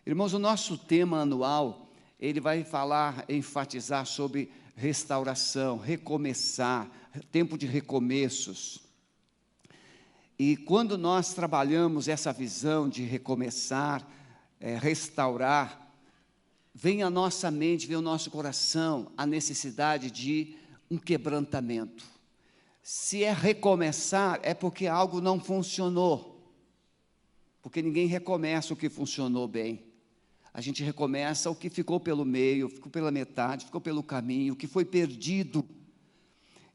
Irmãos, o nosso tema anual, ele vai enfatizar sobre restauração, recomeçar, tempo de recomeços. E quando nós trabalhamos essa visão de recomeçar, restaurar, vem à nossa mente, vem ao nosso coração a necessidade de um quebrantamento. Se é recomeçar, é porque algo não funcionou. Porque ninguém recomeça o que funcionou bem. A gente recomeça o que ficou pelo meio, ficou pela metade, ficou pelo caminho, o que foi perdido.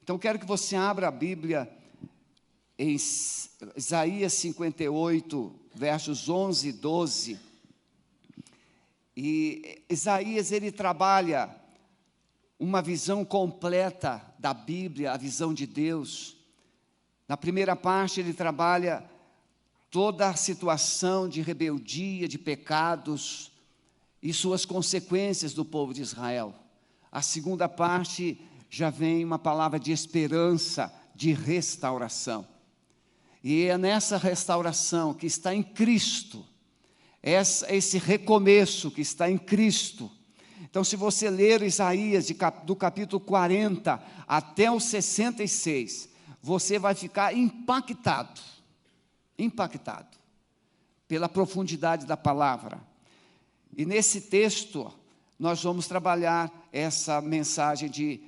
Então, quero que você abra a Bíblia em Isaías 58, versos 11 e 12. E Isaías, ele trabalha uma visão completa da Bíblia, a visão de Deus. Na primeira parte, ele trabalha toda a situação de rebeldia, de pecados e suas consequências do povo de Israel. A segunda parte já vem uma palavra de esperança, de restauração. E é nessa restauração que está em Cristo, esse recomeço que está em Cristo. Então, se você ler Isaías do capítulo 40 até o 66, você vai ficar impactado pela profundidade da palavra. E nesse texto, nós vamos trabalhar essa mensagem de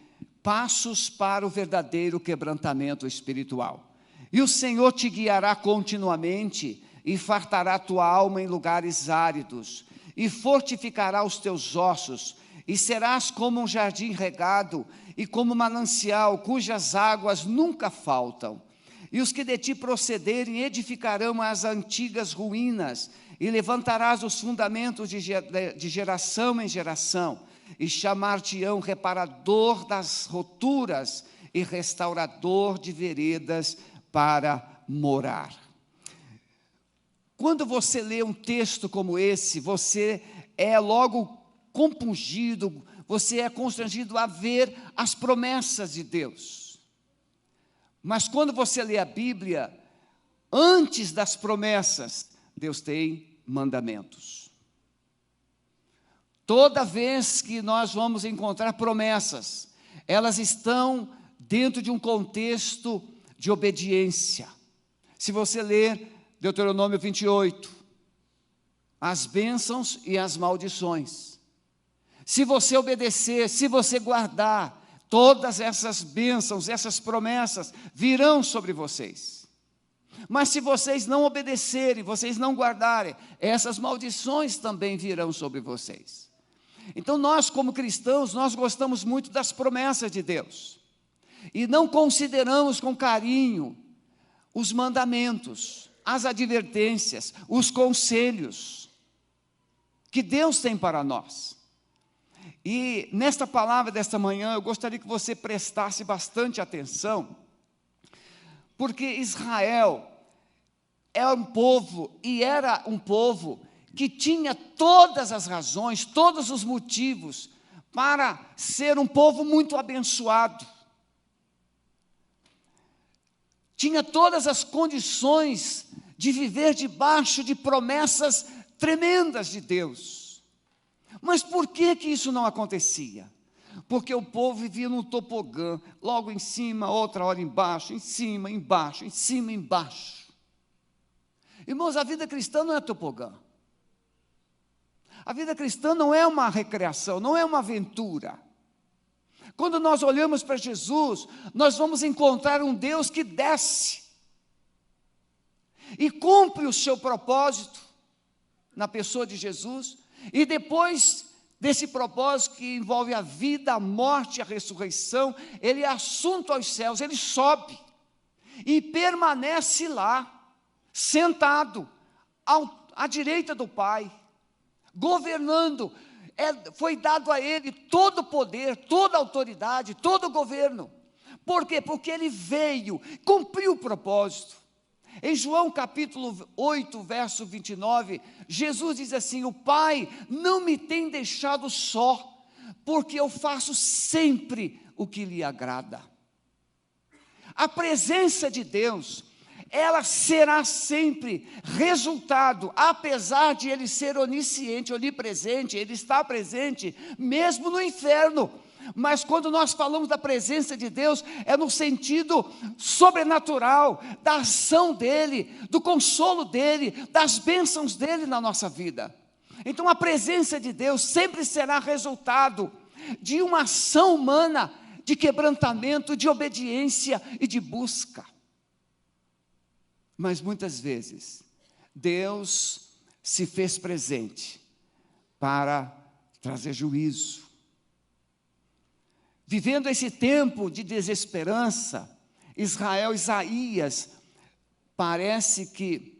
passos para o verdadeiro quebrantamento espiritual. E o Senhor te guiará continuamente e fartará tua alma em lugares áridos, e fortificará os teus ossos, e serás como um jardim regado, e como um manancial, cujas águas nunca faltam. E os que de ti procederem edificarão as antigas ruínas, e levantarás os fundamentos de geração em geração, e chamar-te-ão reparador das roturas, e restaurador de veredas para morar. Quando você lê um texto como esse, você é logo compungido, você é constrangido a ver as promessas de Deus. Mas quando você lê a Bíblia, antes das promessas, Deus tem mandamentos. Toda vez que nós vamos encontrar promessas, elas estão dentro de um contexto de obediência. Se você ler Deuteronômio 28, as bênçãos e as maldições. Se você obedecer, se você guardar, todas essas bênçãos, essas promessas virão sobre vocês. Mas se vocês não obedecerem, vocês não guardarem, essas maldições também virão sobre vocês. Então nós, como cristãos, nós gostamos muito das promessas de Deus. E não consideramos com carinho os mandamentos, as advertências, os conselhos que Deus tem para nós. E nesta palavra desta manhã, eu gostaria que você prestasse bastante atenção, porque Israel é um povo, e era um povo que tinha todas as razões, todos os motivos para ser um povo muito abençoado. Tinha todas as condições de viver debaixo de promessas tremendas de Deus. Mas por que isso não acontecia? Porque o povo vivia num tobogã, logo em cima, outra hora embaixo, em cima, embaixo, em cima, embaixo. Irmãos, a vida cristã não é tobogã. A vida cristã não é uma recreação, não é uma aventura. Quando nós olhamos para Jesus, nós vamos encontrar um Deus que desce e cumpre o seu propósito na pessoa de Jesus, e depois desse propósito que envolve a vida, a morte e a ressurreição, ele é assunto aos céus, ele sobe e permanece lá, sentado à direita do Pai, governando. Foi dado a ele todo o poder, toda a autoridade, todo o governo. Por quê? Porque ele veio, cumpriu o propósito. Em João capítulo 8, verso 29, Jesus diz assim: o Pai não me tem deixado só, porque eu faço sempre o que lhe agrada. A presença de Deus ela será sempre resultado, apesar de ele ser onisciente, onipresente, ele está presente, mesmo no inferno. Mas quando nós falamos da presença de Deus, é no sentido sobrenatural, da ação dEle, do consolo dEle, das bênçãos dEle na nossa vida. Então a presença de Deus sempre será resultado de uma ação humana, de quebrantamento, de obediência e de busca. Mas muitas vezes, Deus se fez presente para trazer juízo. Vivendo esse tempo de desesperança, Isaías, parece que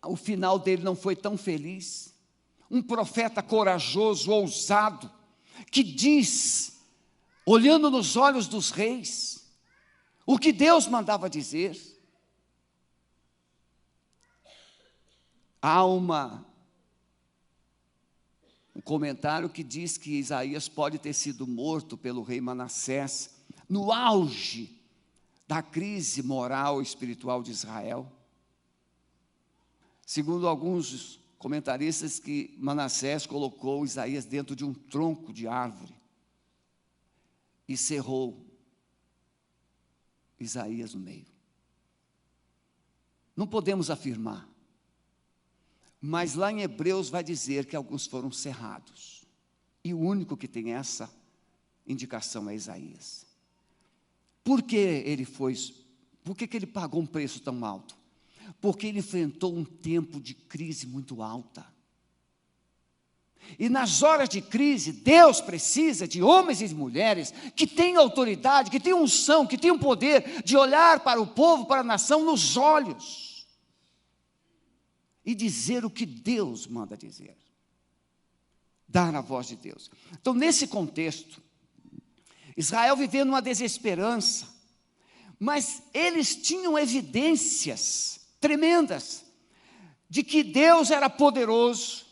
o final dele não foi tão feliz. Um profeta corajoso, ousado, que diz, olhando nos olhos dos reis, o que Deus mandava dizer. Há um comentário que diz que Isaías pode ter sido morto pelo rei Manassés, no auge da crise moral e espiritual de Israel. Segundo alguns comentaristas, que Manassés colocou Isaías dentro de um tronco de árvore e cerrou Isaías no meio. Não podemos afirmar, mas lá em Hebreus vai dizer que alguns foram cerrados, e o único que tem essa indicação é Isaías. Por que ele pagou um preço tão alto? Porque ele enfrentou um tempo de crise muito alta. E nas horas de crise, Deus precisa de homens e de mulheres que tenham autoridade, que tenham unção, que tenham poder de olhar para o povo, para a nação nos olhos e dizer o que Deus manda dizer, dar a voz de Deus. Então, nesse contexto, Israel vivendo uma desesperança, mas eles tinham evidências tremendas de que Deus era poderoso.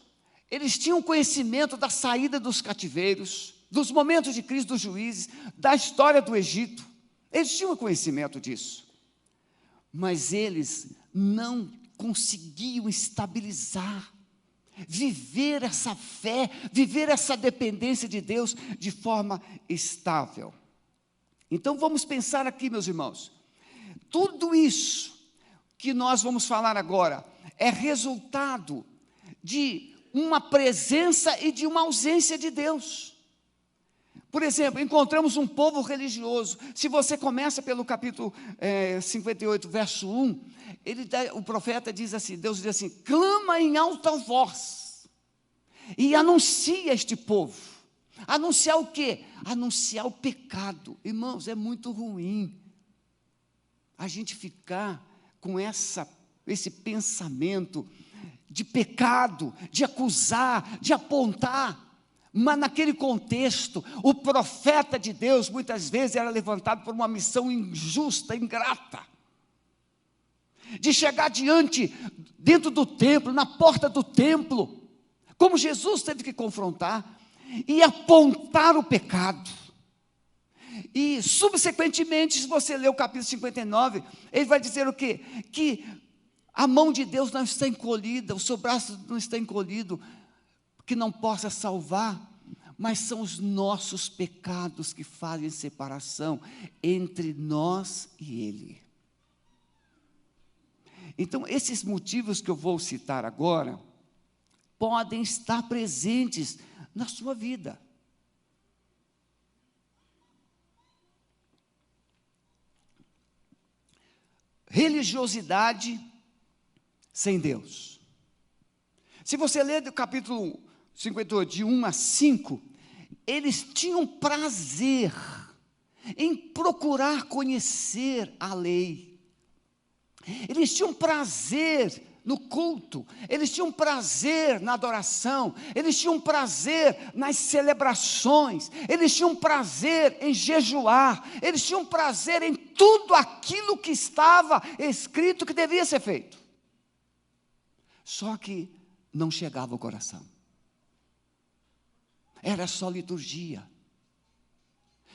Eles tinham conhecimento da saída dos cativeiros, dos momentos de crise dos juízes, da história do Egito. Eles tinham conhecimento disso, mas eles não conseguiam estabilizar, viver essa fé, viver essa dependência de Deus de forma estável. Então vamos pensar aqui, meus irmãos, tudo isso que nós vamos falar agora é resultado de uma presença e de uma ausência de Deus. Por exemplo, encontramos um povo religioso. Se você começa pelo capítulo 58, verso 1, o profeta diz assim, Deus diz assim, clama em alta voz e anuncia este povo. Anunciar o quê? Anunciar o pecado. Irmãos, é muito ruim a gente ficar com esse pensamento de pecado, de acusar, de apontar. Mas naquele contexto, o profeta de Deus muitas vezes era levantado por uma missão injusta, ingrata, de chegar dentro do templo, na porta do templo, como Jesus teve que confrontar, e apontar o pecado. E subsequentemente, se você ler o capítulo 59, ele vai dizer o quê? Que a mão de Deus não está encolhida, o seu braço não está encolhido, que não possa salvar, mas são os nossos pecados que fazem separação entre nós e Ele. Então, esses motivos que eu vou citar agora, podem estar presentes na sua vida. Religiosidade sem Deus. Se você ler do capítulo 58, de 1 a 5, eles tinham prazer em procurar conhecer a lei. Eles tinham prazer no culto, eles tinham prazer na adoração, eles tinham prazer nas celebrações, eles tinham prazer em jejuar, eles tinham prazer em tudo aquilo que estava escrito que devia ser feito. Só que não chegava ao coração. Era só liturgia,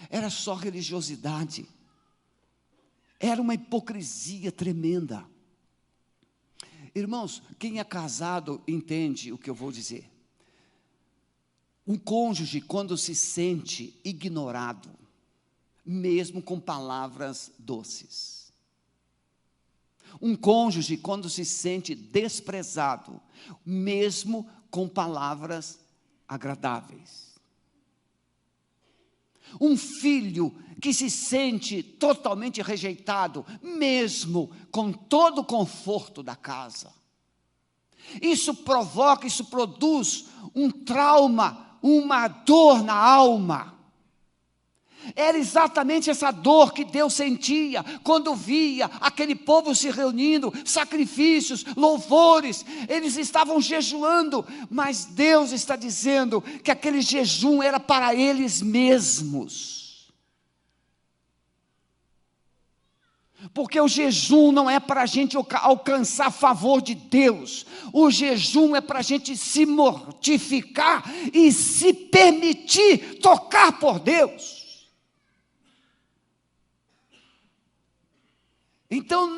era só religiosidade. Era uma hipocrisia tremenda. Irmãos, quem é casado entende o que eu vou dizer. Um cônjuge, quando se sente ignorado, mesmo com palavras doces. Um cônjuge, quando se sente desprezado, mesmo com palavras agradáveis. Um filho que se sente totalmente rejeitado, mesmo com todo o conforto da casa. Isso provoca, isso produz um trauma, uma dor na alma. Era exatamente essa dor que Deus sentia quando via aquele povo se reunindo, sacrifícios, louvores, eles estavam jejuando, mas Deus está dizendo que aquele jejum era para eles mesmos. Porque o jejum não é para a gente alcançar favor de Deus, o jejum é para a gente se mortificar e se permitir tocar por Deus. Então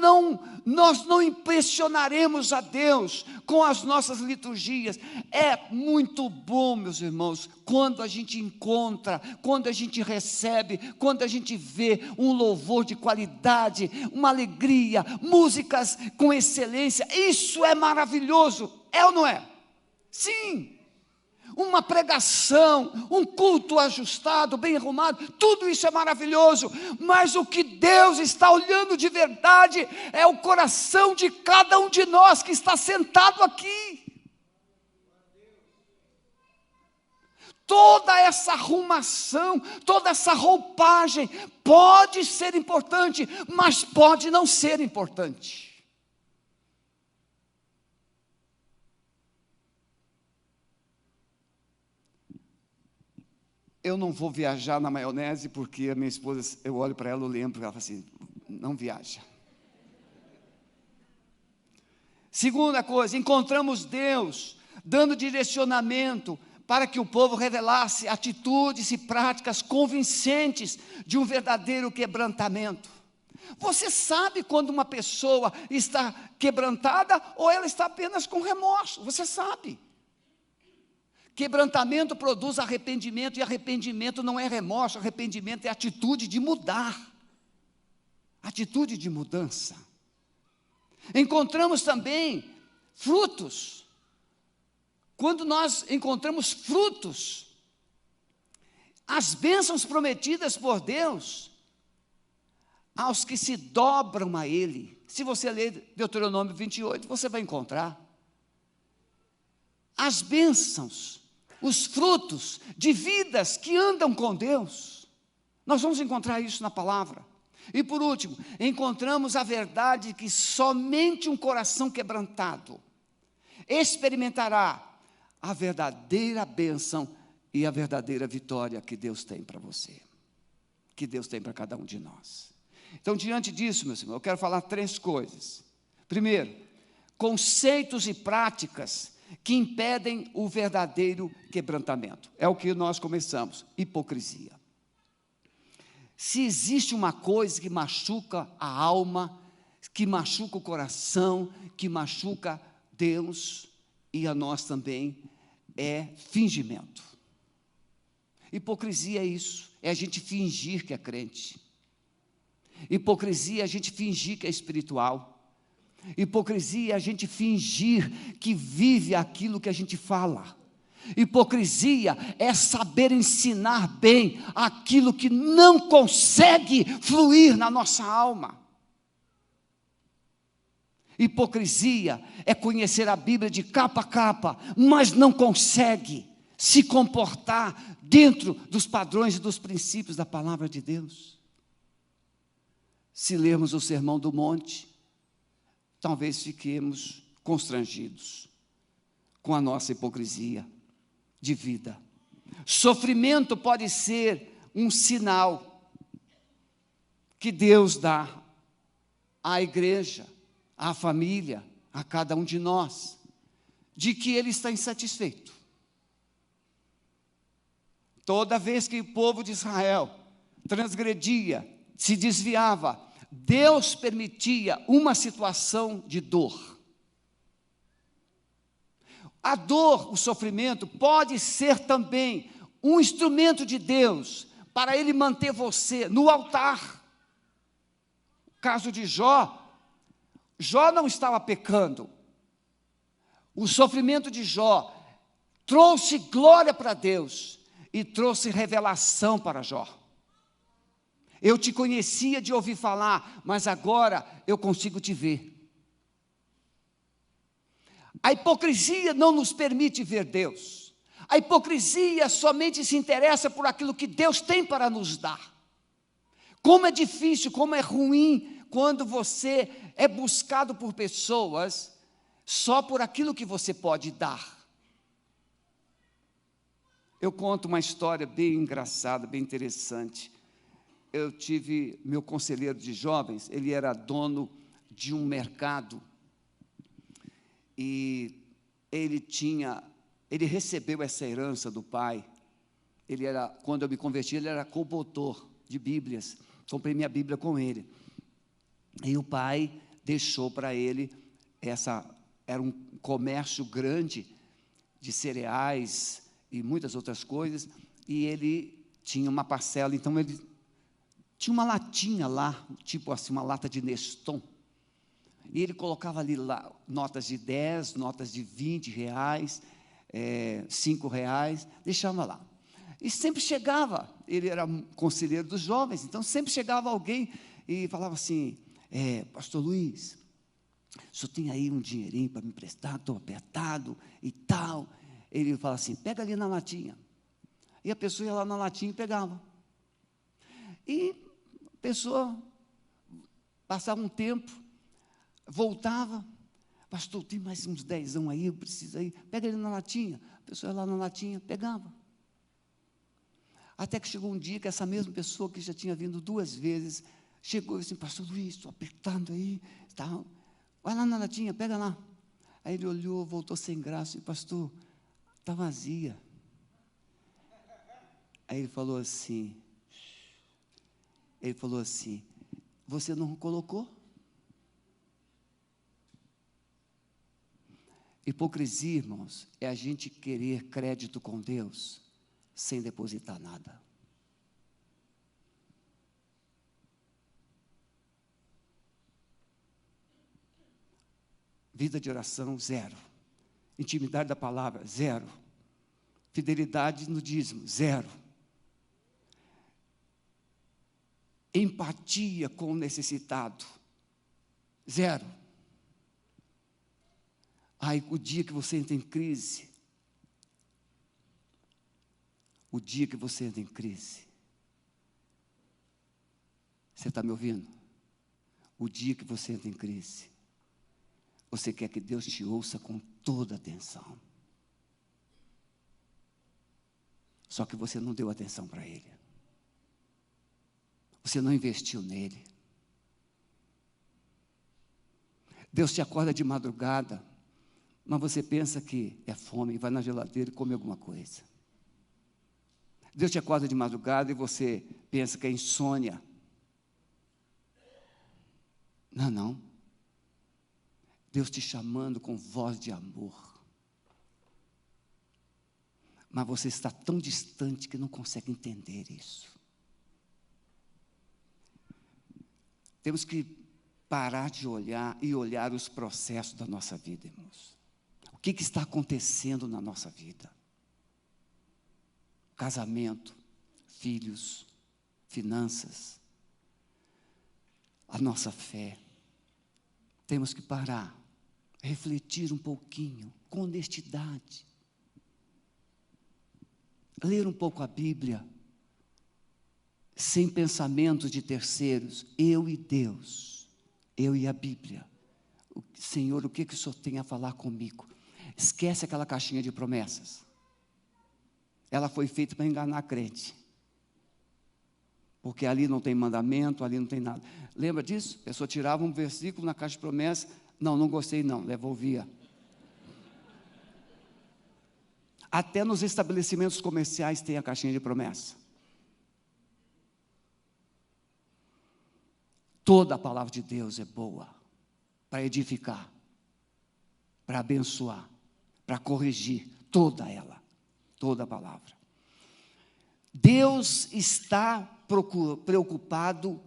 nós não impressionaremos a Deus com as nossas liturgias. É muito bom, meus irmãos, quando a gente encontra, quando a gente recebe, quando a gente vê um louvor de qualidade, uma alegria, músicas com excelência. Isso é maravilhoso, é ou não é? Sim. Uma pregação, um culto ajustado, bem arrumado, tudo isso é maravilhoso, mas o que Deus está olhando de verdade é o coração de cada um de nós que está sentado aqui. Toda essa arrumação, toda essa roupagem pode ser importante, mas pode não ser importante. Eu não vou viajar na maionese, porque a minha esposa, eu olho para ela, eu lembro, ela fala assim, não viaja. Segunda coisa, encontramos Deus dando direcionamento para que o povo revelasse atitudes e práticas convincentes de um verdadeiro quebrantamento. Você sabe quando uma pessoa está quebrantada ou ela está apenas com remorso, você sabe. Quebrantamento produz arrependimento, e arrependimento não é remorso, arrependimento é atitude de mudar, atitude de mudança. Encontramos também frutos. Quando nós encontramos frutos, as bênçãos prometidas por Deus, aos que se dobram a Ele. Se você ler Deuteronômio 28, você vai encontrar as bênçãos, os frutos de vidas que andam com Deus. Nós vamos encontrar isso na palavra. E por último, encontramos a verdade que somente um coração quebrantado experimentará a verdadeira bênção e a verdadeira vitória que Deus tem para você, que Deus tem para cada um de nós. Então, diante disso, meus irmãos, eu quero falar 3 coisas. Primeiro, conceitos e práticas que impedem o verdadeiro quebrantamento. É o que nós começamos, hipocrisia. Se existe uma coisa que machuca a alma, que machuca o coração, que machuca Deus e a nós também, é fingimento. Hipocrisia é isso, é a gente fingir que é crente. Hipocrisia é a gente fingir que é espiritual. Hipocrisia é a gente fingir que vive aquilo que a gente fala. Hipocrisia é saber ensinar bem aquilo que não consegue fluir na nossa alma. Hipocrisia é conhecer a Bíblia de capa a capa, mas não consegue se comportar dentro dos padrões e dos princípios da palavra de Deus. Se lermos o Sermão do Monte, talvez fiquemos constrangidos com a nossa hipocrisia de vida. Sofrimento pode ser um sinal que Deus dá à igreja, à família, a cada um de nós, de que Ele está insatisfeito. Toda vez que o povo de Israel transgredia, se desviava, Deus permitia uma situação de dor. A dor, o sofrimento, pode ser também um instrumento de Deus para Ele manter você no altar. O caso de Jó, Jó não estava pecando. O sofrimento de Jó trouxe glória para Deus e trouxe revelação para Jó. Eu te conhecia de ouvir falar, mas agora eu consigo te ver. A hipocrisia não nos permite ver Deus. A hipocrisia somente se interessa por aquilo que Deus tem para nos dar. Como é difícil, como é ruim quando você é buscado por pessoas só por aquilo que você pode dar. Eu conto uma história bem engraçada, bem interessante. Eu tive meu conselheiro de jovens, ele era dono de um mercado e ele recebeu essa herança do pai. Quando eu me converti, ele era coautor de Bíblias. Comprei minha Bíblia com ele. E o pai deixou para ele era um comércio grande de cereais e muitas outras coisas, e ele tinha uma parcela, então ele tinha uma latinha lá, tipo assim, uma lata de Neston, e ele colocava ali lá, notas de 10, notas de 20 reais, 5 reais, deixava lá. E sempre chegava, ele era conselheiro dos jovens, então sempre chegava alguém e falava assim, pastor Luiz, o senhor tem aí um dinheirinho para me emprestar, estou apertado e tal. Ele fala assim, pega ali na latinha. E a pessoa ia lá na latinha e pegava. E a pessoa passava um tempo, voltava, pastor, tem mais uns 10 aí, eu preciso aí, pega ele na latinha. A pessoa ia lá na latinha, pegava. Até que chegou um dia que essa mesma pessoa que já tinha vindo 2 vezes, chegou e disse, pastor Luiz, estou apertado aí, tal. Vai lá na latinha, pega lá. Aí ele olhou, voltou sem graça, e pastor, está vazia. Aí ele falou assim, você não colocou? Hipocrisia, irmãos, é a gente querer crédito com Deus, sem depositar nada. Vida de oração, 0. Intimidade da palavra, 0. Fidelidade no dízimo, 0. Empatia com o necessitado, 0. Ai, o dia que você entra em crise, você está me ouvindo? O dia que você entra em crise, você quer que Deus te ouça com toda atenção. Só que você não deu atenção para Ele. Você não investiu nele. Deus te acorda de madrugada, mas você pensa que é fome e vai na geladeira e come alguma coisa. Deus te acorda de madrugada e você pensa que é insônia. Não. Deus te chamando com voz de amor. Mas você está tão distante que não consegue entender isso. Temos que parar de olhar e olhar os processos da nossa vida, irmãos. O que está acontecendo na nossa vida? Casamento, filhos, finanças, a nossa fé. Temos que parar, refletir um pouquinho, com honestidade. Ler um pouco a Bíblia, sem pensamentos de terceiros, eu e Deus, eu e a Bíblia. Senhor, o que o Senhor tem a falar comigo? Esquece aquela caixinha de promessas. Ela foi feita para enganar a crente. Porque ali não tem mandamento, ali não tem nada. Lembra disso? A pessoa tirava um versículo na caixa de promessa, não gostei não, devolvia. Até nos estabelecimentos comerciais tem a caixinha de promessa. Toda a palavra de Deus é boa para edificar, para abençoar, para corrigir, toda ela, toda a palavra. Deus está preocupado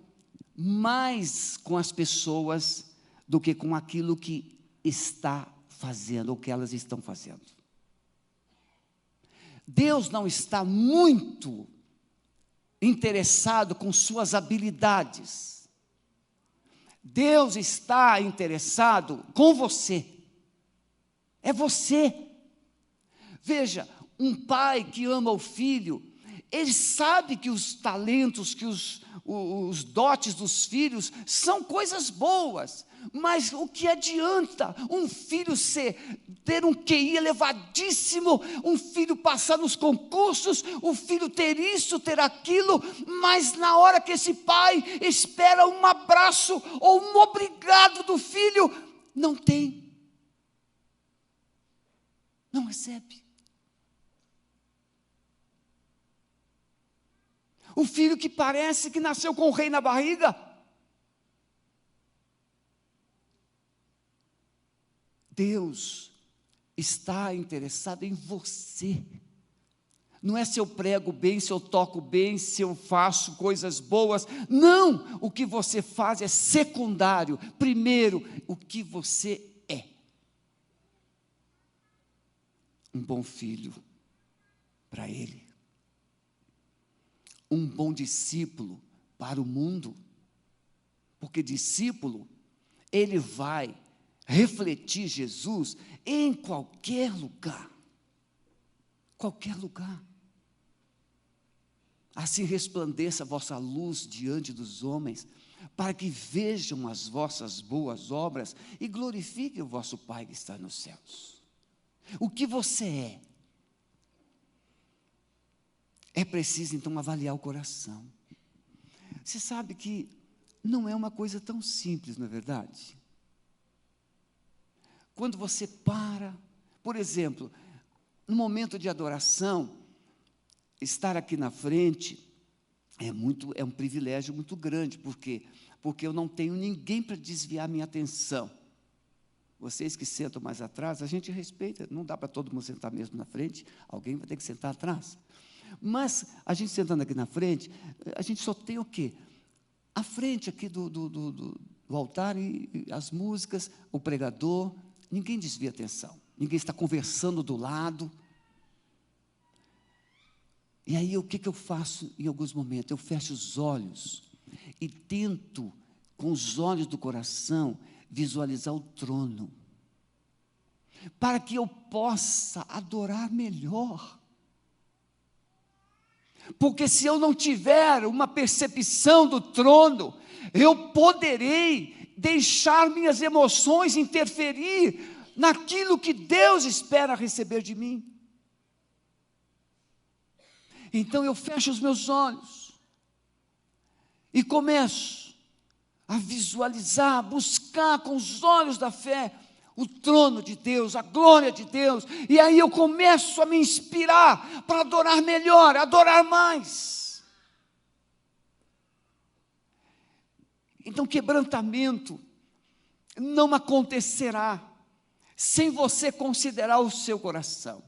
mais com as pessoas do que com aquilo que está fazendo, ou que elas estão fazendo. Deus não está muito interessado com suas habilidades. Deus está interessado com você. É você. Veja, um pai que ama o filho, ele sabe que os talentos, que os dotes dos filhos são coisas boas, mas o que adianta um filho ter um QI elevadíssimo, um filho passar nos concursos, o filho ter isso, ter aquilo, mas na hora que esse pai espera um abraço ou um obrigado do filho, não tem, não recebe. O filho que parece que nasceu com o rei na barriga. Deus está interessado em você. Não é se eu prego bem, se eu toco bem, se eu faço coisas boas. Não! O que você faz é secundário. Primeiro, o que você é. Um bom filho para Ele. Um bom discípulo para o mundo, porque discípulo, ele vai refletir Jesus em qualquer lugar, assim resplandeça a vossa luz diante dos homens, para que vejam as vossas boas obras e glorifiquem o vosso Pai que está nos céus. O que você é? É preciso, então, avaliar o coração. Você sabe que não é uma coisa tão simples, não é verdade? Quando você para, por exemplo, no momento de adoração, estar aqui na frente é um privilégio muito grande, porque eu não tenho ninguém para desviar minha atenção. Vocês que sentam mais atrás, a gente respeita, não dá para todo mundo sentar mesmo na frente, alguém vai ter que sentar atrás. Mas a gente sentando aqui na frente, a gente só tem o quê? A frente aqui do altar e as músicas, o pregador, ninguém desvia a atenção, ninguém está conversando do lado. E aí o que eu faço em alguns momentos? Eu fecho os olhos e tento, com os olhos do coração, visualizar o trono, para que eu possa adorar melhor. Porque se eu não tiver uma percepção do trono, eu poderei deixar minhas emoções interferir naquilo que Deus espera receber de mim. Então eu fecho os meus olhos e começo a visualizar, a buscar com os olhos da fé o trono de Deus, a glória de Deus, e aí eu começo a me inspirar para adorar melhor, adorar mais. Então, quebrantamento não acontecerá sem você considerar o seu coração.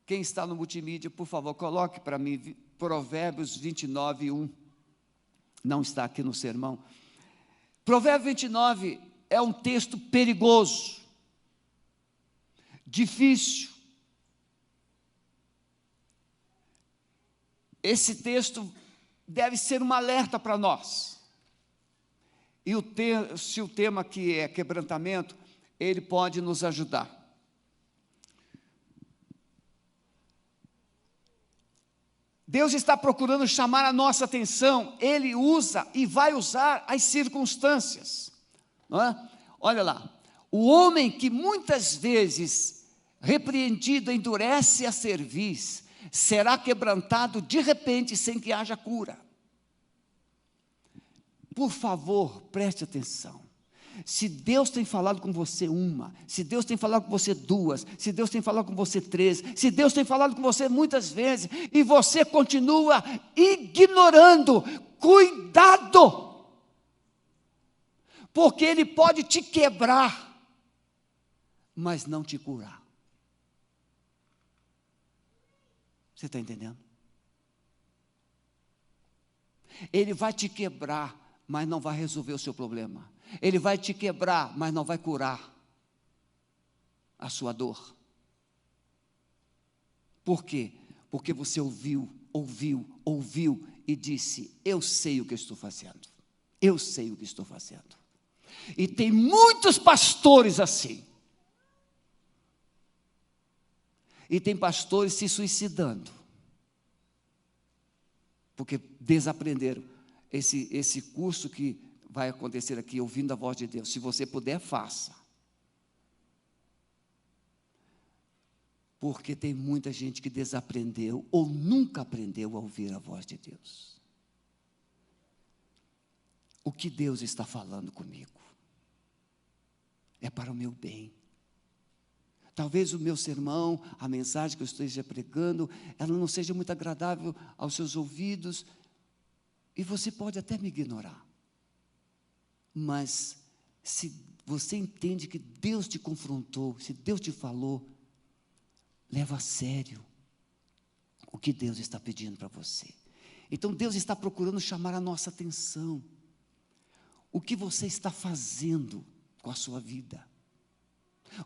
Quem está no multimídia, por favor, coloque para mim Provérbios 29, 1. Não está aqui no sermão. Provérbio 29 é um texto perigoso, difícil. Esse texto deve ser um alerta para nós. E se o tema aqui é quebrantamento, ele pode nos ajudar. Deus está procurando chamar a nossa atenção, Ele usa e vai usar as circunstâncias, não é? Olha lá, o homem que muitas vezes, repreendido, endurece a cerviz, será quebrantado de repente, sem que haja cura. Por favor, preste atenção. Se Deus tem falado com você se Deus tem falado com você duas, se Deus tem falado com você três, se Deus tem falado com você muitas vezes, e você continua ignorando, cuidado, porque ele pode te quebrar, mas não te curar. Você está entendendo? Ele vai te quebrar, mas não vai resolver o seu problema. Ele vai te quebrar, mas não vai curar a sua dor. Por quê? Porque você ouviu e disse: eu sei o que estou fazendo. Eu sei o que estou fazendo. E tem muitos pastores assim. E tem pastores se suicidando, porque desaprenderam esse curso que vai acontecer aqui, ouvindo a voz de Deus. Se você puder, faça. Porque tem muita gente que desaprendeu ou nunca aprendeu a ouvir a voz de Deus. O que Deus está falando comigo é para o meu bem. Talvez o meu sermão, a mensagem que eu esteja pregando, ela não seja muito agradável aos seus ouvidos, e você pode até me ignorar. Mas se você entende que Deus te confrontou, se Deus te falou, leva a sério o que Deus está pedindo para você. Então Deus está procurando chamar a nossa atenção. O que você está fazendo com a sua vida?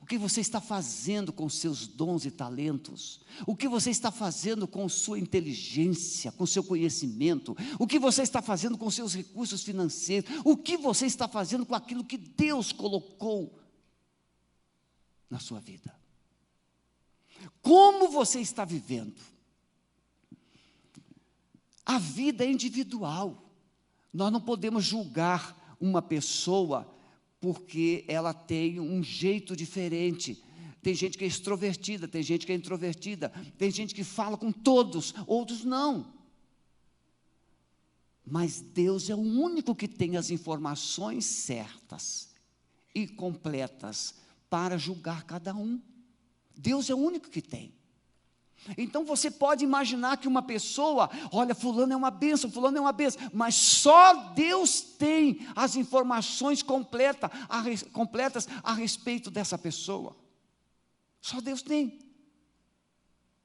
O que você está fazendo com seus dons e talentos? O que você está fazendo com sua inteligência, com seu conhecimento? O que você está fazendo com seus recursos financeiros? O que você está fazendo com aquilo que Deus colocou na sua vida? Como você está vivendo? A vida é individual. Nós não podemos julgar uma pessoa porque ela tem um jeito diferente. Tem gente que é extrovertida, tem gente que é introvertida, tem gente que fala com todos, outros não. Mas Deus é o único que tem as informações certas e completas para julgar cada um. Deus é o único que tem. Então você pode imaginar que uma pessoa, olha, fulano é uma bênção, mas só Deus tem as informações completas a respeito dessa pessoa. Só Deus tem.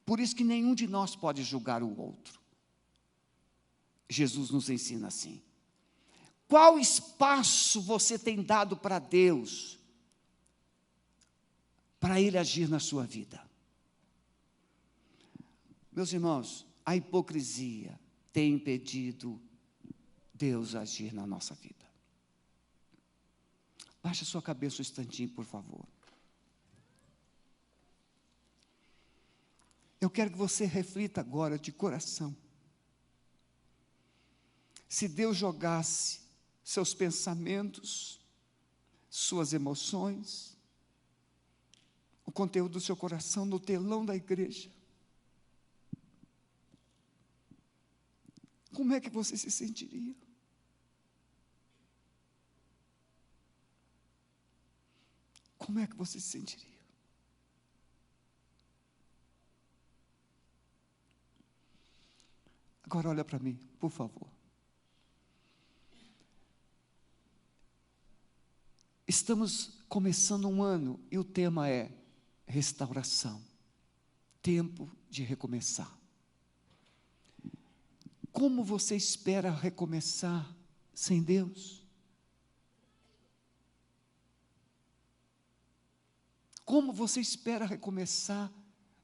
Por isso que nenhum de nós pode julgar o outro. Jesus nos ensina assim. Qual espaço você tem dado para Deus, para Ele agir na sua vida? Meus irmãos, a hipocrisia tem impedido Deus agir na nossa vida. Baixe a sua cabeça um instantinho, por favor. Eu quero que você reflita agora de coração. Se Deus jogasse seus pensamentos, suas emoções, o conteúdo do seu coração no telão da igreja, como é que você se sentiria? Como é que você se sentiria? Agora olha para mim, por favor. Estamos começando um ano e o tema é restauração, tempo de recomeçar. Como você espera recomeçar sem Deus? Como você espera recomeçar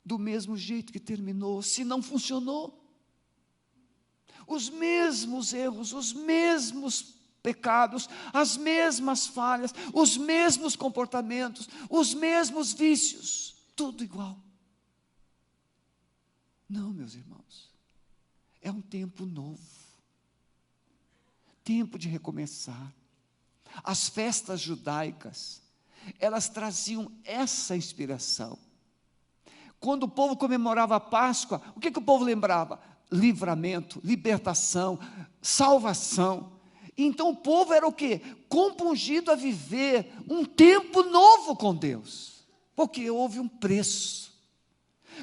do mesmo jeito que terminou, se não funcionou? Os mesmos erros, os mesmos pecados, as mesmas falhas, os mesmos comportamentos, os mesmos vícios, tudo igual. Não, meus irmãos. É um tempo novo, tempo de recomeçar. As festas judaicas, elas traziam essa inspiração. Quando o povo comemorava a Páscoa, o que o povo lembrava? Livramento, libertação, salvação. Então o povo era o quê? Compungido a viver um tempo novo com Deus, porque houve um preço.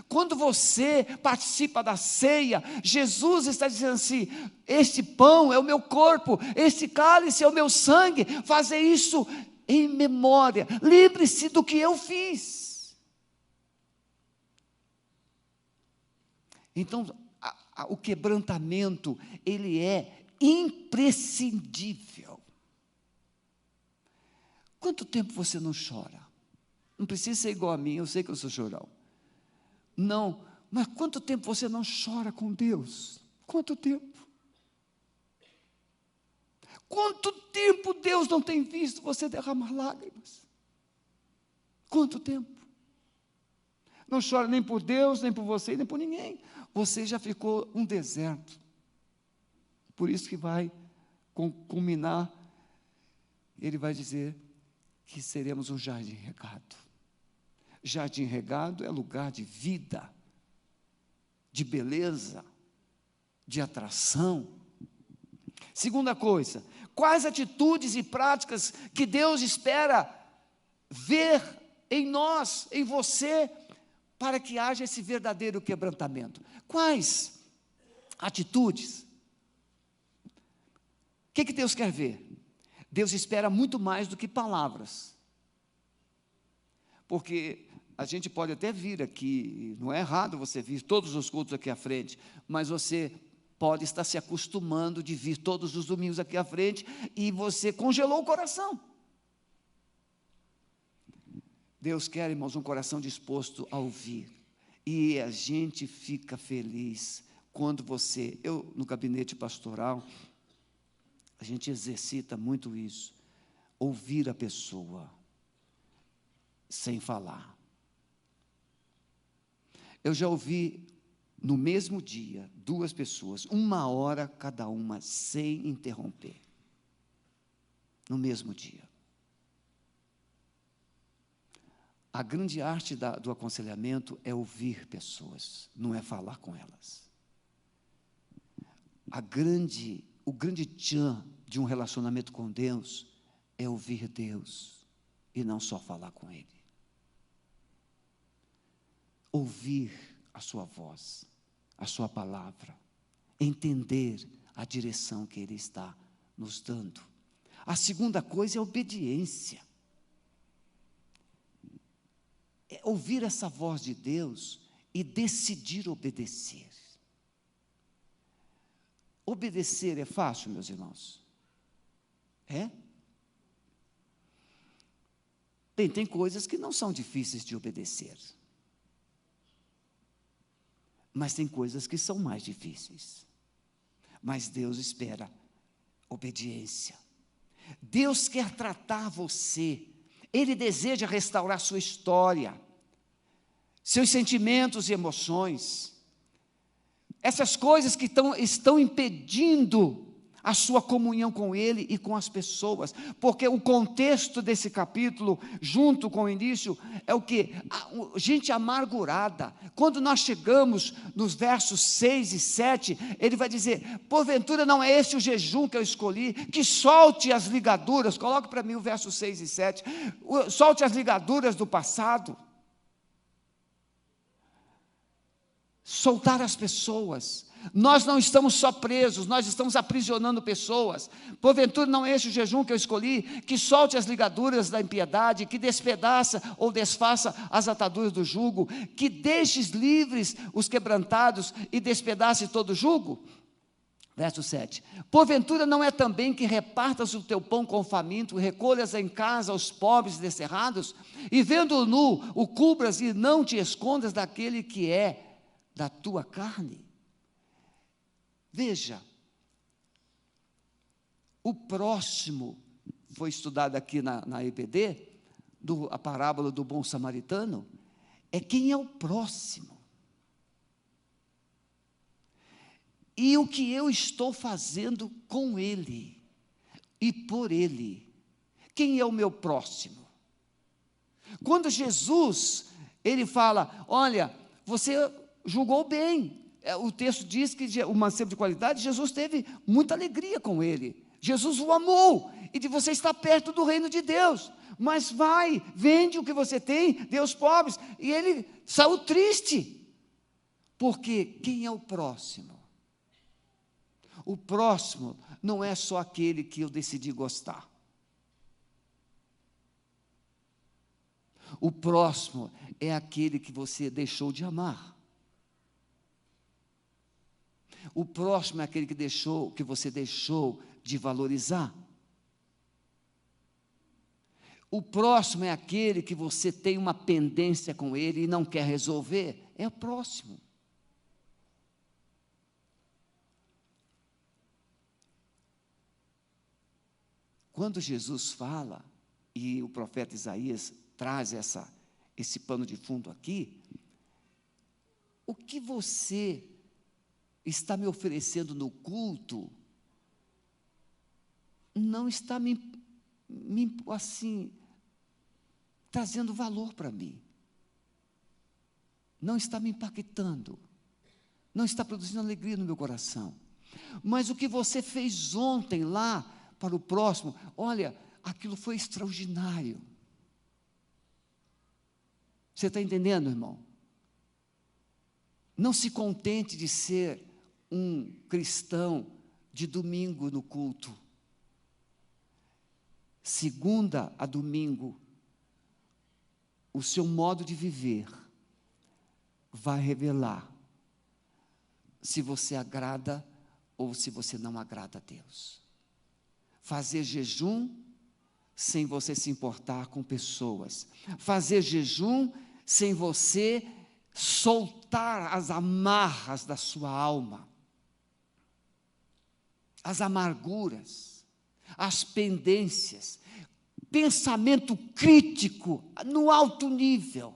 Quando você participa da ceia, Jesus está dizendo assim: este pão é o meu corpo, este cálice é o meu sangue, fazer isso em memória, lembre-se do que eu fiz. Então, o quebrantamento, ele é imprescindível. Quanto tempo você não chora? Não precisa ser igual a mim, eu sei que eu sou chorão. Não, mas quanto tempo você não chora com Deus? Quanto tempo? Quanto tempo Deus não tem visto você derramar lágrimas? Quanto tempo? Não chora nem por Deus, nem por você, nem por ninguém. Você já ficou um deserto. Por isso que vai culminar, ele vai dizer que seremos um jardim regado. Jardim regado é lugar de vida, de beleza, de atração. Segunda coisa, quais atitudes e práticas que Deus espera ver em nós, em você, para que haja esse verdadeiro quebrantamento? Quais atitudes? O que Deus quer ver? Deus espera muito mais do que palavras. Porque a gente pode até vir aqui, não é errado você vir todos os cultos aqui à frente, mas você pode estar se acostumando de vir todos os domingos aqui à frente e você congelou o coração. Deus quer, irmãos, um coração disposto a ouvir. E a gente fica feliz quando você, eu no gabinete pastoral, a gente exercita muito isso, ouvir a pessoa sem falar. Eu já ouvi no mesmo dia 2 pessoas, 1 hora cada uma, sem interromper, no mesmo dia. A grande arte do aconselhamento é ouvir pessoas, não é falar com elas. O grande tchan de um relacionamento com Deus é ouvir Deus e não só falar com Ele. Ouvir a sua voz, a sua palavra, entender a direção que Ele está nos dando. A segunda coisa é a obediência. É ouvir essa voz de Deus e decidir obedecer. Obedecer é fácil, meus irmãos? É? Bem, tem coisas que não são difíceis de obedecer. Mas tem coisas que são mais difíceis. Mas Deus espera obediência. Deus quer tratar você. Ele deseja restaurar sua história, seus sentimentos e emoções. Essas coisas que estão impedindo a sua comunhão com Ele e com as pessoas, porque o contexto desse capítulo, junto com o início, é o quê? Gente amargurada. Quando nós chegamos nos versos 6 e 7, ele vai dizer: porventura não é esse o jejum que eu escolhi, que solte as ligaduras, coloque para mim o verso 6 e 7, solte as ligaduras do passado, soltar as pessoas. Nós não estamos só presos, nós estamos aprisionando pessoas. Porventura não é este o jejum que eu escolhi, que solte as ligaduras da impiedade, que despedaça ou desfaça as ataduras do jugo, que deixes livres os quebrantados e despedace todo o jugo? Verso 7, porventura não é também que repartas o teu pão com o faminto, recolhas em casa os pobres e descerrados, e vendo-o nu, o cubras e não te escondas daquele que é da tua carne? Veja, o próximo, foi estudado aqui na EBD, a parábola do bom samaritano, é quem é o próximo. E o que eu estou fazendo com ele e por ele. Quem é o meu próximo? Quando Jesus, ele fala: olha, você julgou bem. O texto diz que o mancebo de qualidade, Jesus teve muita alegria com ele. Jesus o amou e de você está perto do reino de Deus. Mas vai, vende o que você tem, dê aos pobres. E ele saiu triste. Porque quem é o próximo? O próximo não é só aquele que eu decidi gostar. O próximo é aquele que você deixou de amar. O próximo é aquele que você deixou de valorizar. O próximo é aquele que você tem uma pendência com ele e não quer resolver. É o próximo. Quando Jesus fala, e o profeta Isaías traz esse pano de fundo aqui, o que você está me oferecendo no culto não está assim, trazendo valor para mim. Não está me impactando. Não está produzindo alegria no meu coração. Mas o que você fez ontem lá, para o próximo, olha, aquilo foi extraordinário. Você está entendendo, irmão? Não se contente de ser um cristão de domingo no culto. Segunda a domingo, o seu modo de viver vai revelar se você agrada ou se você não agrada a Deus. Fazer jejum sem você se importar com pessoas. Fazer jejum sem você soltar as amarras da sua alma. As amarguras, as pendências, pensamento crítico no alto nível.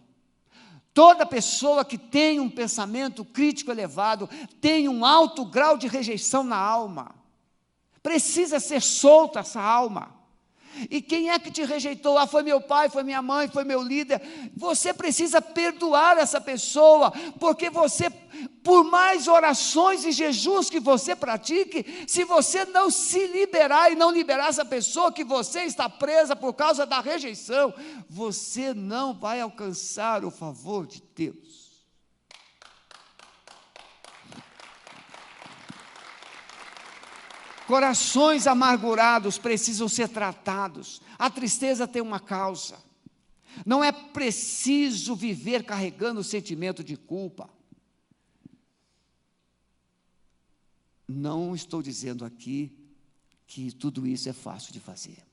Toda pessoa que tem um pensamento crítico elevado tem um alto grau de rejeição na alma. Precisa ser solta essa alma. E quem é que te rejeitou? Ah, foi meu pai, foi minha mãe, foi meu líder. Você precisa perdoar essa pessoa, porque você, por mais orações e jejuns que você pratique, se você não se liberar e não liberar essa pessoa que você está presa por causa da rejeição, você não vai alcançar o favor de Deus. Corações amargurados precisam ser tratados. A tristeza tem uma causa. Não é preciso viver carregando o sentimento de culpa. Não estou dizendo aqui que tudo isso é fácil de fazer.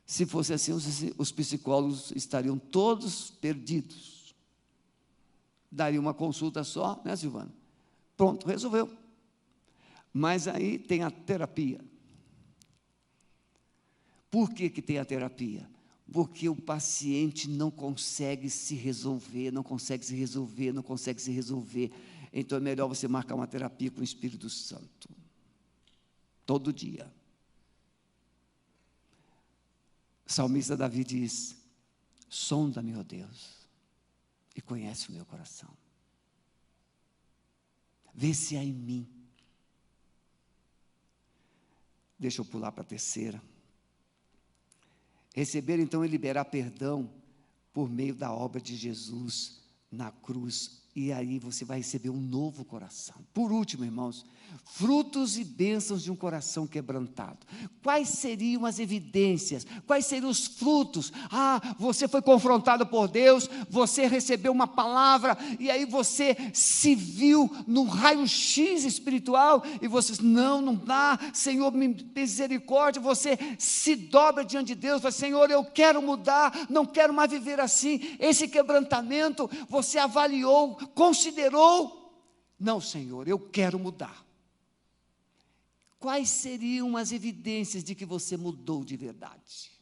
Se fosse assim, os psicólogos estariam todos perdidos. Daria uma consulta só, né, Silvana? Pronto, resolveu. Mas aí tem a terapia. Por que tem a terapia? Porque o paciente não consegue se resolver, não consegue se resolver, não consegue se resolver. Então é melhor você marcar uma terapia com o Espírito Santo. Todo dia. O salmista Davi diz: sonda-me, ó Deus, e conhece o meu coração. Vê se há em mim. Deixa eu pular para a terceira. Receber então e liberar perdão por meio da obra de Jesus na cruz. E aí você vai receber um novo coração. Por último, irmãos, frutos e bênçãos de um coração quebrantado. Quais seriam as evidências? Quais seriam os frutos? Ah, você foi confrontado por Deus, você recebeu uma palavra, e aí você se viu num raio-x espiritual, e você diz: não dá, Senhor, misericórdia. Você se dobra diante de Deus, fala: Senhor, eu quero mudar, não quero mais viver assim. Esse quebrantamento, você avaliou, considerou: não, Senhor, eu quero mudar. Quais seriam as evidências de que você mudou de verdade?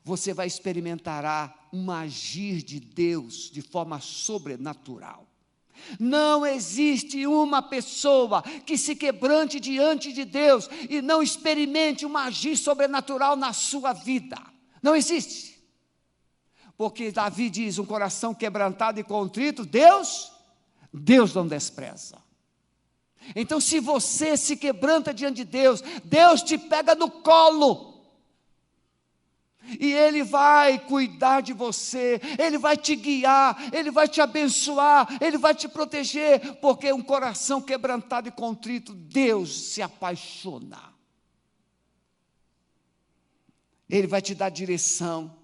Você vai experimentar um agir de Deus de forma sobrenatural. Não existe uma pessoa que se quebrante diante de Deus e não experimente um agir sobrenatural na sua vida. Não existe. Porque Davi diz: um coração quebrantado e contrito, Deus não despreza. Então, se você se quebranta diante de Deus, Deus te pega no colo. e Ele vai cuidar de você, Ele vai te guiar, Ele vai te abençoar, Ele vai te proteger, porque um coração quebrantado e contrito, Deus se apaixona. Ele vai te dar direção,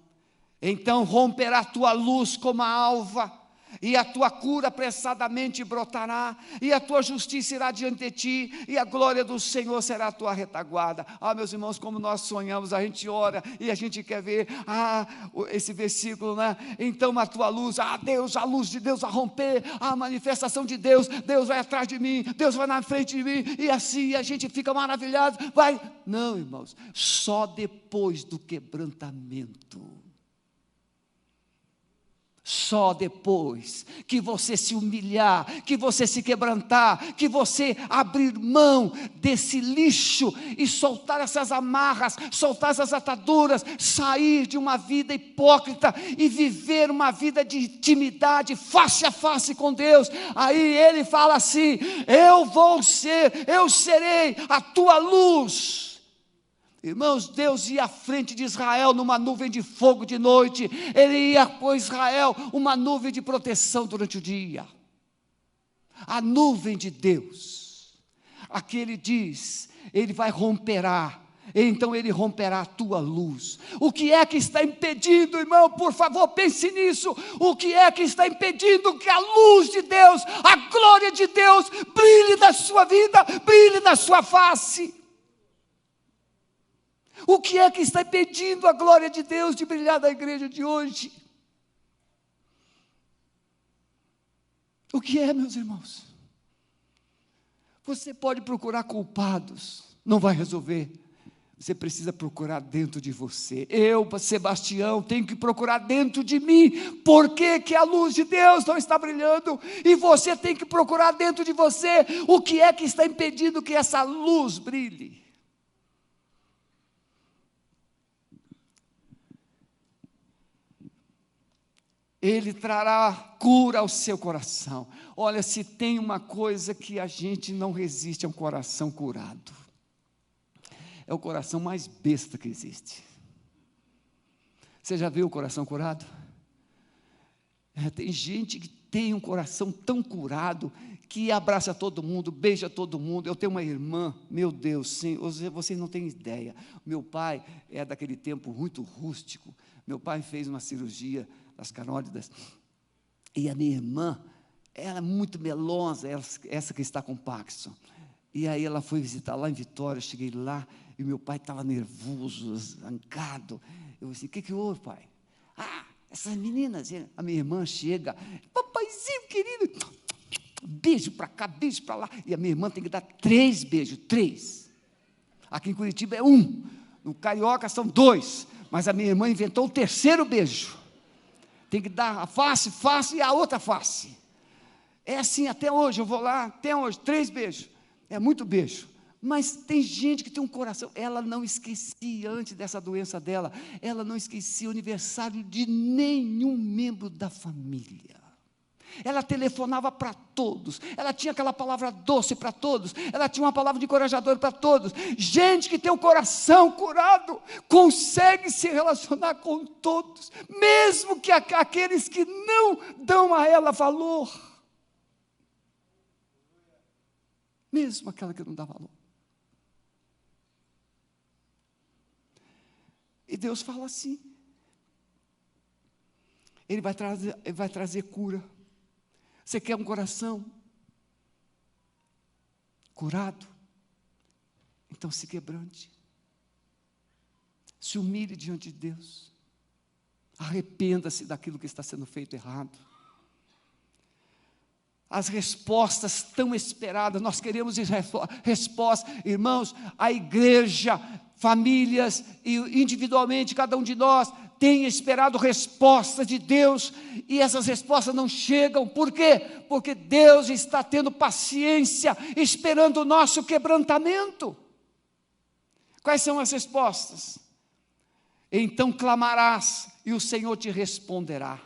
então romperá a tua luz como a alva, e a tua cura apressadamente brotará, e a tua justiça irá diante de ti, e a glória do Senhor será a tua retaguarda. Meus irmãos, como nós sonhamos, a gente ora, e a gente quer ver, esse versículo, né? Então a tua luz, Deus, a luz de Deus vai romper, a manifestação de Deus, Deus vai atrás de mim, Deus vai na frente de mim, e assim a gente fica maravilhado, não, irmãos, só depois do quebrantamento, só depois que você se humilhar, que você se quebrantar, que você abrir mão desse lixo e soltar essas amarras, soltar essas ataduras, sair de uma vida hipócrita e viver uma vida de intimidade face a face com Deus. Aí Ele fala assim: eu serei a tua luz. Irmãos, Deus ia à frente de Israel numa nuvem de fogo de noite, Ele ia por Israel uma nuvem de proteção durante o dia, a nuvem de Deus. Aqui Ele diz, Ele vai romperá, então Ele romperá a tua luz. O que é que está impedindo, irmão? Por favor, pense nisso. O que é que está impedindo que a luz de Deus, a glória de Deus brilhe na sua vida, brilhe na sua face? O que é que está impedindo a glória de Deus de brilhar na igreja de hoje? O que é, meus irmãos? Você pode procurar culpados, não vai resolver. Você precisa procurar dentro de você. Eu, Sebastião, tenho que procurar dentro de mim. Por que que a luz de Deus não está brilhando? E você tem que procurar dentro de você. O que é que está impedindo que essa luz brilhe? Ele trará cura ao seu coração. Olha, se tem uma coisa que a gente não resiste, é um coração curado. É o coração mais besta que existe. Você já viu o coração curado? Tem gente que tem um coração tão curado, que abraça todo mundo, beija todo mundo. Eu tenho uma irmã, meu Deus, sim, vocês não têm ideia. Meu pai é daquele tempo muito rústico. Meu pai fez uma cirurgia das carótidas, e a minha irmã, ela é muito melosa, essa que está com Parkinson, e aí ela foi visitar lá em Vitória. Eu cheguei lá, e meu pai estava nervoso, zangado. Eu disse: o que houve, pai? Essas meninas, a minha irmã chega, papaizinho querido, beijo para cá, beijo para lá, e a minha irmã tem que dar 3 beijos, 3, aqui em Curitiba é 1, no Carioca são 2, mas a minha irmã inventou o 3º beijo, tem que dar a face e a outra face. É assim até hoje. Eu vou lá, até hoje, 3 beijos. É muito beijo. Mas tem gente que tem um coração. Ela não esquecia, antes dessa doença dela, ela não esquecia o aniversário de nenhum membro da família. Ela telefonava para todos, ela tinha aquela palavra doce para todos, ela tinha uma palavra de encorajador para todos. Gente que tem o coração curado, consegue se relacionar com todos, mesmo que aqueles que não dão a ela valor, mesmo aquela que não dá valor. E Deus fala assim, Ele vai trazer cura. Você quer um coração curado? Então se quebrante, se humilhe diante de Deus, arrependa-se daquilo que está sendo feito errado. As respostas tão esperadas, nós queremos respostas, irmãos. A igreja, famílias e individualmente, cada um de nós tem esperado respostas de Deus, e essas respostas não chegam. Por quê? Porque Deus está tendo paciência, esperando o nosso quebrantamento. Quais são as respostas? Então clamarás, e o Senhor te responderá.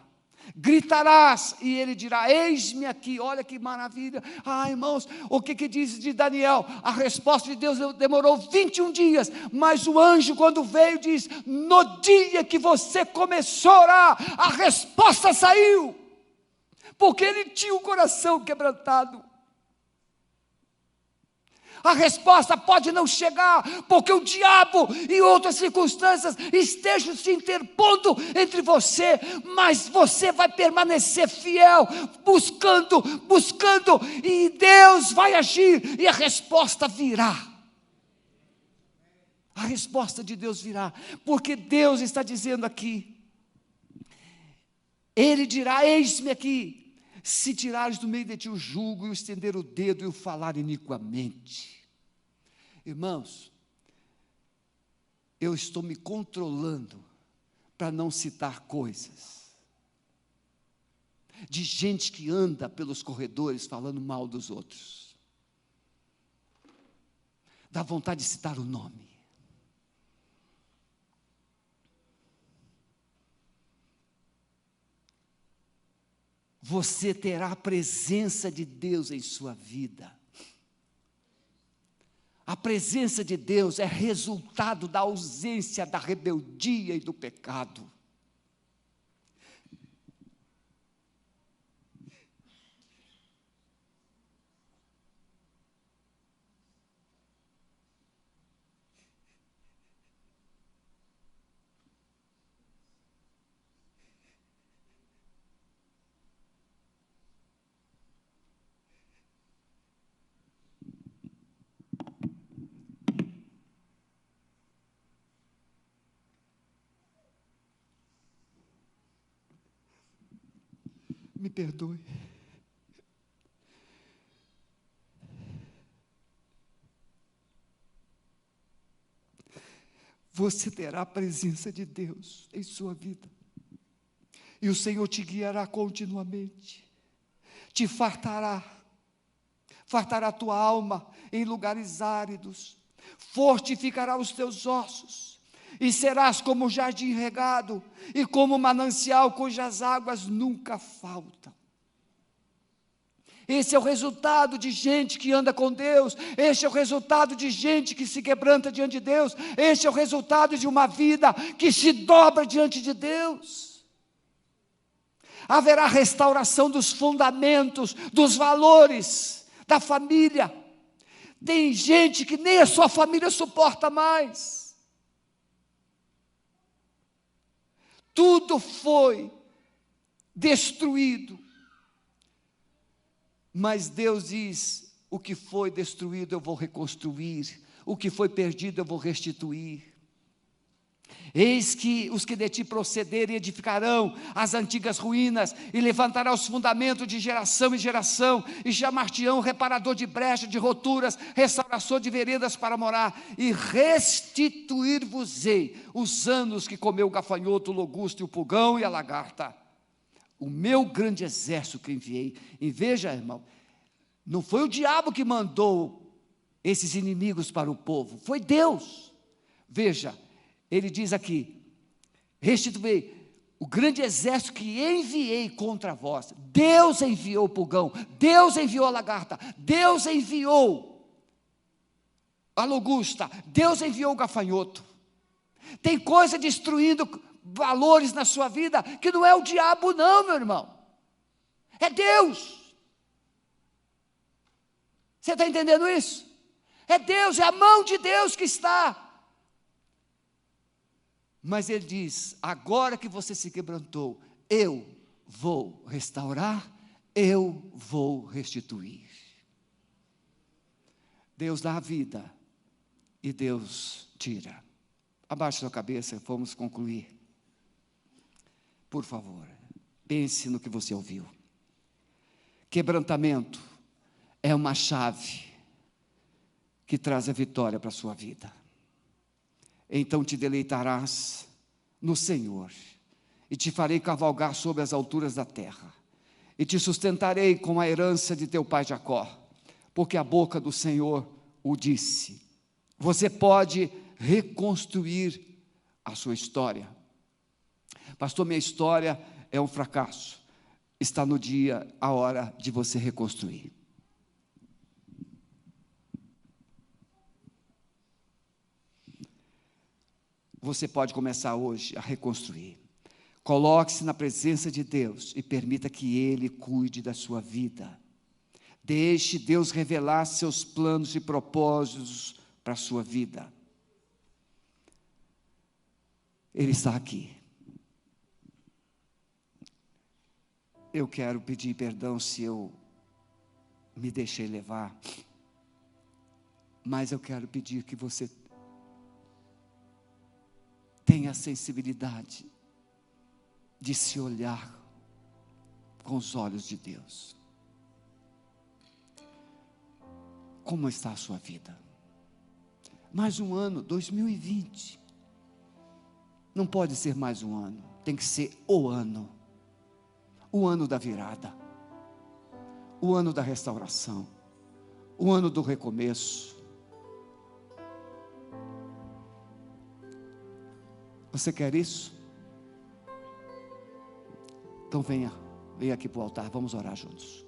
Gritarás, e ele dirá: eis-me aqui. Olha que maravilha. Irmãos, o que diz de Daniel? A resposta de Deus demorou 21 dias, mas o anjo, quando veio, diz: no dia que você começou a orar, a resposta saiu, porque ele tinha o coração quebrantado. A resposta pode não chegar, porque o diabo e outras circunstâncias estejam se interpondo entre você, mas você vai permanecer fiel, buscando, e Deus vai agir, e a resposta virá. A resposta de Deus virá, porque Deus está dizendo aqui, Ele dirá: eis-me aqui. Se tirares do meio de ti o jugo, e o estender o dedo, e o falar iniquamente. Irmãos, eu estou me controlando para não citar coisas de gente que anda pelos corredores falando mal dos outros. Dá vontade de citar o nome. Você terá a presença de Deus em sua vida. A presença de Deus é resultado da ausência da rebeldia e do pecado. Me perdoe. Você terá a presença de Deus em sua vida, e o Senhor te guiará continuamente, te fartará a tua alma em lugares áridos, fortificará os teus ossos, e serás como um jardim regado, e como um manancial cujas águas nunca faltam. Esse é o resultado de gente que anda com Deus, este é o resultado de gente que se quebranta diante de Deus, este é o resultado de uma vida que se dobra diante de Deus. Haverá restauração dos fundamentos, dos valores da família. Tem gente que nem a sua família suporta mais. Tudo foi destruído. Mas Deus diz: o que foi destruído eu vou reconstruir, o que foi perdido eu vou restituir. Eis que os que de ti procederem edificarão as antigas ruínas, e levantará os fundamentos de geração em geração, e chamar-te-ão reparador de brecha, de roturas, restaurador de veredas para morar, e restituir-vos-ei os anos que comeu o gafanhoto, o logusto, e o pulgão e a lagarta. O meu grande exército que enviei. E veja, irmão, não foi o diabo que mandou esses inimigos para o povo, foi Deus. Veja, ele diz aqui: restituirei o grande exército que enviei contra vós. Deus enviou o pulgão, Deus enviou a lagarta, Deus enviou a logusta, Deus enviou o gafanhoto. Tem coisa destruindo valores na sua vida, que não é o diabo não, meu irmão, é Deus. Você está entendendo isso? É Deus, é a mão de Deus que está. Mas ele diz: agora que você se quebrantou, eu vou restaurar, eu vou restituir. Deus dá a vida e Deus tira. Abaixe sua cabeça, vamos concluir. Por favor, pense no que você ouviu. Quebrantamento é uma chave que traz a vitória para a sua vida. Então te deleitarás no Senhor, e te farei cavalgar sobre as alturas da terra, e te sustentarei com a herança de teu pai Jacó, porque a boca do Senhor o disse. Você pode reconstruir a sua história. Pastor, minha história é um fracasso. Está no dia, a hora de você reconstruir. Você pode começar hoje a reconstruir. Coloque-se na presença de Deus e permita que Ele cuide da sua vida. Deixe Deus revelar seus planos e propósitos para a sua vida. Ele está aqui. Eu quero pedir perdão se eu me deixei levar, mas eu quero pedir que você tenha a sensibilidade de se olhar com os olhos de Deus. Como está a sua vida? Mais um ano, 2020. Não pode ser mais um ano, tem que ser o ano da virada, o ano da restauração, o ano do recomeço. Você quer isso? Então venha aqui para o altar, vamos orar juntos.